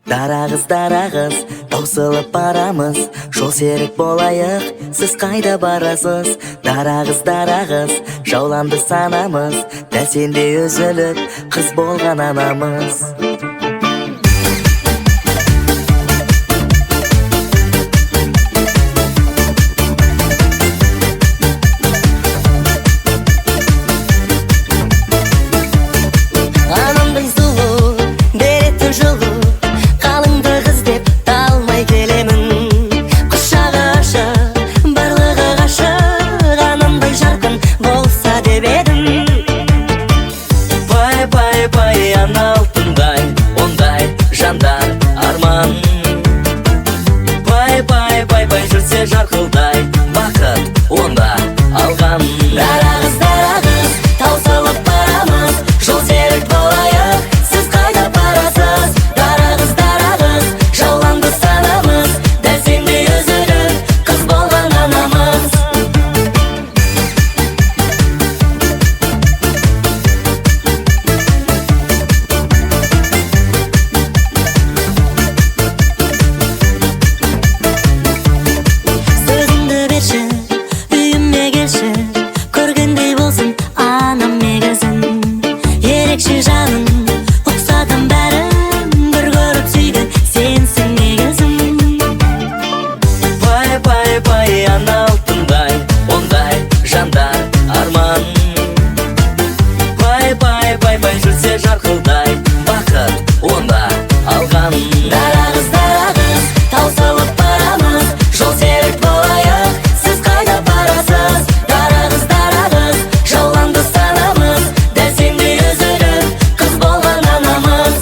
Дарағыз, таусылып барамыз, жол серік болайық, сіз қайда барасыз? Дарағыз, жауланды санамыз, дәл сендей үзіліп, қыз болған анамыз. Анамдай сұлу, беретін жылу, қалыңдық іздеп талмай келемін. Құшағы ашық, барлығы ғашық, анамдай жарқын болса деп едім. Пай, ана алтындай, ондай жандар арман. Пай, жүрсе жарқылдай, бақыт онда алған. Дарағыз, таусылып барамыз, жол серік болайық, сіз қайда барасыз? Дарағыз, жауланды санамыз, дәл сендей үзіліп, қыз болған анамыз. Сөзіңді берші, үйіме келші, көргендей болсын анам мегізін. Ерекше жаным, ұқсаған бәрін, бір көріп сүйген сенсің негізім. Пай, ана алтындай, ондай жандар арман. Пай, жүрсе жарқылдай, бақыт онда алған. Дарағыз, таусылып барамыз, жол серік болайық, сіз қайда барасыз? Дарағыз, жауланды санамыз, дәл сендей үзіліп, қыз болған анамыз.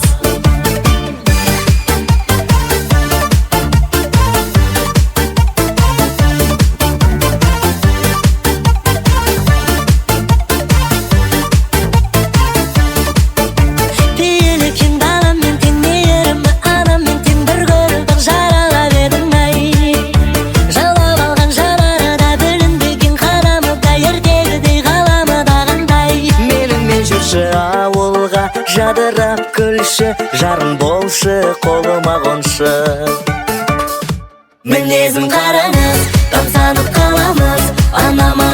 Пейілі кең даламен тең мейірімі анаммен тең бір көріп ақ жаралап едім ай. Жаулап алған жанары да бүлінбеген қадамы да ертегідей ғаламы да қандай. Менімен жүрші ауылға жадырап күлші, жарың болшы қолыма қоншы. Мінезім қараңыз, тамсанып қаламыз, анама